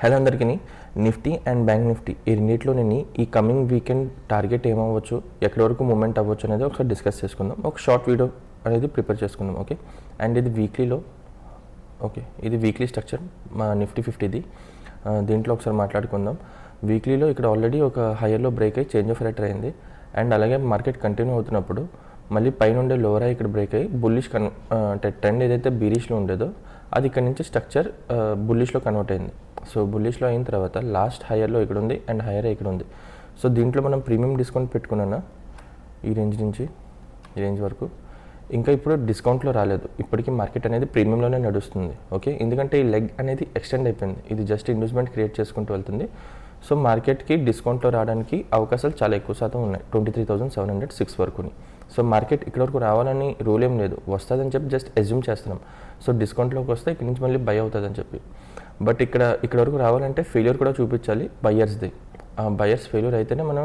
Hello అందరికీ Nifty and bank Nifty ఈ రెండిట్లోని ఈ కమింగ్ వీకెండ్ టార్గెట్ ఏమవ్వచ్చు, ఎక్కడి వరకు మూమెంట్ అవ్వచ్చు అనేది ఒకసారి డిస్కస్ చేసుకుందాం. ఒక షార్ట్ వీడియో అనేది ప్రిపేర్ చేసుకుందాం. ఓకే, అండ్ ఇది వీక్లీలో ఇది వీక్లీ స్ట్రక్చర్ మా నిఫ్టీ 50ది. దీంట్లో ఒకసారి మాట్లాడుకుందాం. వీక్లీలో ఇక్కడ ఆల్రెడీ ఒక హైయర్లో బ్రేక్ అయ్యి చేంజ్ ఆఫ్ రేటర్ అయింది. అండ్ అలాగే మార్కెట్ కంటిన్యూ అవుతున్నప్పుడు మళ్ళీ పైన ఉండే లోవర్ అయ్యి ఇక్కడ బ్రేక్ అయ్యి బుల్లిష్ అంటే ట్రెండ్ ఏదైతే బీరిష్లో ఉండేదో అది ఇక్కడ నుంచి స్ట్రక్చర్ బుల్లిష్లో కన్వర్ట్ అయింది. సో బుల్లిష్లో అయిన తర్వాత లాస్ట్ హైయర్లో ఇక్కడ ఉంది అండ్ హైయర్ ఇక్కడ ఉంది. సో దీంట్లో మనం ప్రీమియం డిస్కౌంట్ పెట్టుకున్నాను ఈ రేంజ్ నుంచి ఈ రేంజ్ వరకు. ఇంకా ఇప్పుడు డిస్కౌంట్లో రాలేదు, ఇప్పటికీ మార్కెట్ అనేది ప్రీమియంలోనే నడుస్తుంది. ఓకే, ఎందుకంటే ఈ లెగ్ అనేది ఎక్స్టెండ్ అయిపోయింది, ఇది జస్ట్ ఇన్వెస్ట్మెంట్ క్రియేట్ చేసుకుంటూ వెళ్తుంది. సో మార్కెట్కి డిస్కౌంట్లో రావడానికి అవకాశాలు చాలా ఎక్కువ శాతం ఉన్నాయి, 23,706 వరకుని. సో మార్కెట్ ఇక్కడ వరకు రావాలని రూల్ ఏం లేదు, వస్తుందని చెప్పి జస్ట్ అజ్యూమ్ చేస్తున్నాం. సో డిస్కౌంట్లోకి వస్తే ఇక్కడ నుంచి మళ్ళీ బై అవుతుందని చెప్పి. బట్ ఇక్కడ వరకు రావాలంటే ఫెయిల్యూర్ కూడా చూపించాలి బయర్స్ది. బయర్స్ ఫెయిల్యూర్ అయితేనే మనం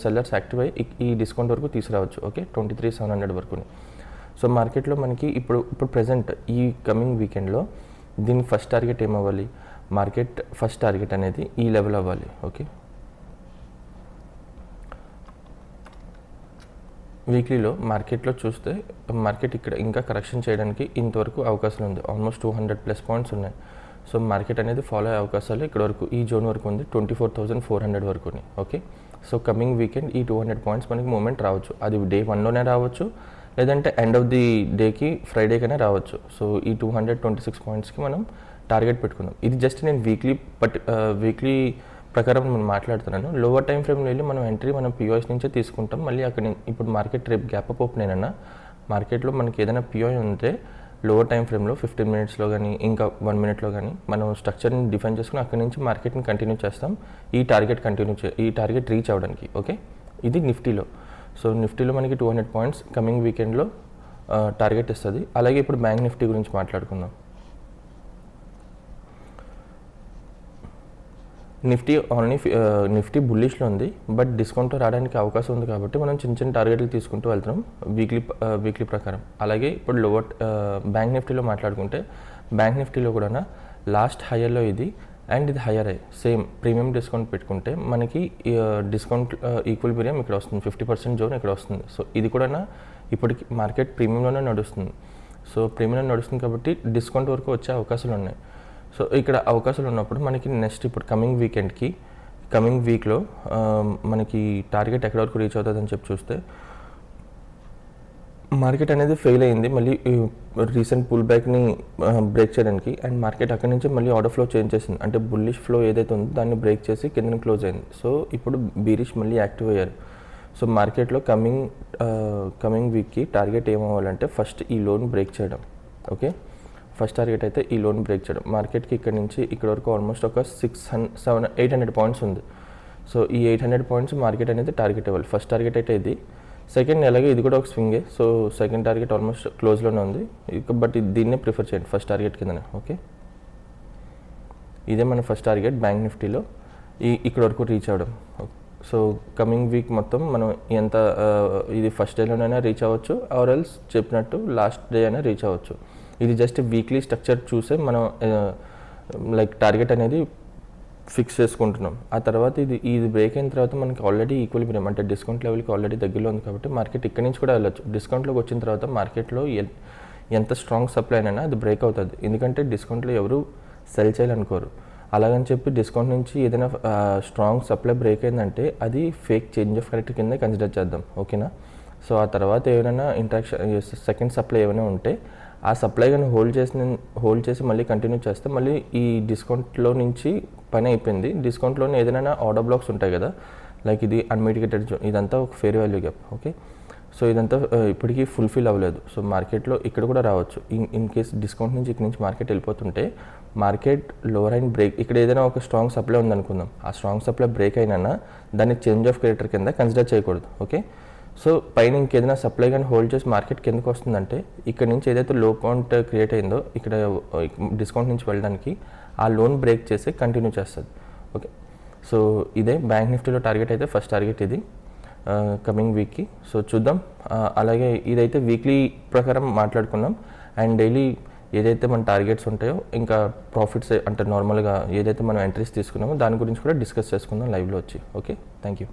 సెల్లర్స్ యాక్టివ్ అయ్యి ఈ డిస్కౌంట్ వరకు తీసుకురావచ్చు. ఓకే, 23,700 వరకుని. సో మార్కెట్లో మనకి ఇప్పుడు ప్రజెంట్ ఈ కమింగ్ వీకెండ్లో దీనికి ఫస్ట్ టార్గెట్ ఏమవ్వాలి, మార్కెట్ ఫస్ట్ టార్గెట్ అనేది ఈ లెవెల్ అవ్వాలి. ఓకే, వీక్లీలో మార్కెట్లో చూస్తే మార్కెట్ ఇక్కడ ఇంకా కరెక్షన్ చేయడానికి ఇంతవరకు అవకాశం ఉంది, ఆల్మోస్ట్ 200+ పాయింట్స్ ఉన్నాయి. సో మార్కెట్ అనేది ఫాలో అయ్యే అవకాశాలు ఇక్కడ వరకు ఈ జోన్ వరకు ఉంది, 24,400 వరకుని. ఓకే, సో కమింగ్ వీకెండ్ ఈ 200 పాయింట్స్ మనకి మూమెంట్ రావచ్చు. అది డే 1లోనే రావచ్చు, లేదంటే ఎండ్ ఆఫ్ ది డేకి ఫ్రైడేకైనా రావచ్చు. సో ఈ 226 పాయింట్స్కి మనం టార్గెట్ పెట్టుకుందాం. ఇది జస్ట్ నేను వీక్లీ ప్రకారం మనం మాట్లాడుతున్నాను. లోవర్ టైం ఫ్రేమ్లో వెళ్ళి మనం ఎంట్రీ మనం పిఓఎస్ నుంచే తీసుకుంటాం. మళ్ళీ అక్కడ ఇప్పుడు మార్కెట్ రేపు గ్యాప్ అప్ ఓపెన్ అయినా మార్కెట్లో మనకి ఏదైనా పిఓఐ ఉంటే లోవర్ టైం ఫ్రేమ్లో 15 మినిట్స్లో కానీ ఇంకా 1 మినిట్లో కానీ మనం స్ట్రక్చర్ని డిఫైన్ చేసుకుని అక్కడి నుంచి మార్కెట్ని కంటిన్యూ చేస్తాం ఈ టార్గెట్ రీచ్ అవ్వడానికి. ఓకే, ఇది నిఫ్టీలో. సో నిఫ్టీలో మనకి 200 పాయింట్స్ కమింగ్ వీకెండ్లో టార్గెట్ ఇస్తుంది. అలాగే ఇప్పుడు బ్యాంక్ నిఫ్టీ గురించి మాట్లాడుకుందాం. నిఫ్టీ బుల్లిష్లో ఉంది, బట్ డిస్కౌంట్లో రావడానికి అవకాశం ఉంది కాబట్టి మనం చిన్న టార్గెట్లు తీసుకుంటూ వెళ్తున్నాం వీక్లీ ప్రకారం. అలాగే ఇప్పుడు లోవర్ బ్యాంక్ నిఫ్టీలో మాట్లాడుకుంటే బ్యాంక్ నిఫ్టీలో కూడా లాస్ట్ హైయర్లో ఇది అండ్ ఇది హైయర్ అయ్యి సేమ్ ప్రీమియం డిస్కౌంట్ పెట్టుకుంటే మనకి డిస్కౌంట్ ఈక్విలిబ్రియం ఇక్కడ వస్తుంది, 50% జోన్ ఇక్కడ వస్తుంది. సో ఇది కూడా ఇప్పటికి మార్కెట్ ప్రీమియంలోనే నడుస్తుంది. సో ప్రీమియంలో నడుస్తుంది కాబట్టి డిస్కౌంట్ వరకు వచ్చే అవకాశాలు ఉన్నాయి. సో ఇక్కడ అవకాశాలు ఉన్నప్పుడు మనకి నెక్స్ట్ ఇప్పుడు కమింగ్ వీక్లో మనకి టార్గెట్ ఎక్కడ వరకు రీచ్ అవుతుందని చెప్పి చూస్తే మార్కెట్ అనేది ఫెయిల్ అయింది మళ్ళీ రీసెంట్ పుల్ బ్యాక్ని బ్రేక్ చేయడానికి. అండ్ మార్కెట్ అక్కడి నుంచి మళ్ళీ ఆర్డర్ ఫ్లో చేంజ్ చేసింది, అంటే బుల్లిష్ ఫ్లో ఏదైతే ఉందో దాన్ని బ్రేక్ చేసి కిందకి క్లోజ్ అయింది. సో ఇప్పుడు బీరిష్ మళ్ళీ యాక్టివ్ అయ్యారు. సో మార్కెట్లో కమింగ్ వీక్కి టార్గెట్ ఏమవ్వాలంటే ఫస్ట్ ఈ లోన్ బ్రేక్ చేయడం. ఓకే, ఫస్ట్ టార్గెట్ అయితే ఈ లోన్ బ్రేక్ చేయడం. మార్కెట్కి ఇక్కడ నుంచి ఇక్కడ వరకు ఆల్మోస్ట్ ఒక 800 పాయింట్స్ ఉంది. సో ఈ 800 పాయింట్స్ మార్కెట్ అనేది టార్గెట్ ఇవ్వాలి. ఫస్ట్ టార్గెట్ అయితే ఇది, సెకండ్ అలాగే ఇది కూడా ఒక స్వింగే. సో సెకండ్ టార్గెట్ ఆల్మోస్ట్ క్లోజ్లోనే ఉంది, బట్ దీన్నే ప్రిఫర్ చేయండి ఫస్ట్ టార్గెట్ కిందనే. ఓకే, ఇదే మన ఫస్ట్ టార్గెట్ బ్యాంక్ నిఫ్టీలో ఇక్కడ వరకు రీచ్ అవ్వడం. సో కమింగ్ వీక్ మొత్తం మనం ఎంత ఇది ఫస్ట్ డేలోనైనా రీచ్ అవ్వచ్చు, ఆర్ ఎల్స్ చెప్పినట్టు లాస్ట్ డే అయినా రీచ్ అవ్వచ్చు. ఇది జస్ట్ వీక్లీ స్ట్రక్చర్ చూసే మనం లైక్ టార్గెట్ అనేది ఫిక్స్ చేసుకుంటున్నాం. ఆ తర్వాత ఇది బ్రేక్ అయిన తర్వాత మనకి ఆల్రెడీ ఈక్విలిబ్రియం అంటే డిస్కౌంట్ లెవెల్కి ఆల్రెడీ దగ్గరలో ఉంది కాబట్టి మార్కెట్ ఇక్కడి నుంచి కూడా వెళ్ళొచ్చు. డిస్కౌంట్లోకి వచ్చిన తర్వాత మార్కెట్లో ఎంత స్ట్రాంగ్ సప్లై అయినా అది బ్రేక్ అవుతుంది, ఎందుకంటే డిస్కౌంట్లో ఎవరు సెల్ చేయాలనుకోరు. అలాగని చెప్పి డిస్కౌంట్ నుంచి ఏదైనా స్ట్రాంగ్ సప్లై బ్రేక్ అయిందంటే అది ఫేక్ చేంజ్ ఆఫ్ కరెక్ట్ కింద కన్సిడర్ చేద్దాం. ఓకేనా, సో ఆ తర్వాత ఏమైనా సెకండ్ సప్లై ఏమైనా ఉంటే ఆ సప్లై కానీ హోల్డ్ చేసి మళ్ళీ కంటిన్యూ చేస్తే మళ్ళీ ఈ డిస్కౌంట్లో నుంచి పని అయిపోయింది. డిస్కౌంట్లోనే ఏదైనా ఆర్డర్ బ్లాక్స్ ఉంటాయి కదా, లైక్ ఇది అన్మిటిగేటెడ్ జోన్, ఇదంతా ఒక fair value gap. Okay, so ఇదంతా ఇప్పటికీ ఫుల్ఫిల్ అవ్వలేదు. సో మార్కెట్లో ఇక్కడ కూడా రావచ్చు. ఇన్ కేస్ డిస్కౌంట్ నుంచి ఇక్కడ నుంచి మార్కెట్ వెళ్ళిపోతుంటే మార్కెట్ లోవర్ అండ్ బ్రేక్ ఇక్కడ ఏదైనా ఒక స్ట్రాంగ్ సప్లై ఉందనుకుందాం, ఆ స్ట్రాంగ్ సప్లై బ్రేక్ అయినా దాన్ని చేంజ్ ఆఫ్ క్యారెక్టర్ కింద కన్సిడర్ చేయకూడదు. ఓకే, సో పైన ఇంకేదైనా సప్లై కానీ హోల్డ్ చేసి మార్కెట్ కిందకు వస్తుందంటే ఇక్కడ నుంచి ఏదైతే లో పాయింట్ క్రియేట్ అయిందో ఇక్కడ డిస్కౌంట్ నుంచి వెళ్ళడానికి ఆ లోన్ బ్రేక్ చేసి కంటిన్యూ చేస్తుంది. ఓకే, సో ఇదే బ్యాంక్ నిఫ్టీలో టార్గెట్ అయితే ఫస్ట్ టార్గెట్ ఇది కమింగ్ వీక్కి. సో చూద్దాం. అలాగే ఇదైతే వీక్లీ ప్రకారం మాట్లాడుకున్నాం. అండ్ డైలీ ఏదైతే మన టార్గెట్స్ ఉంటాయో ఇంకా ప్రాఫిట్స్ అంటే నార్మల్గా ఏదైతే మనం ఎంట్రీస్ తీసుకున్నామో దాని గురించి కూడా డిస్కస్ చేసుకుందాం లైవ్లో వచ్చి. Okay, thank you.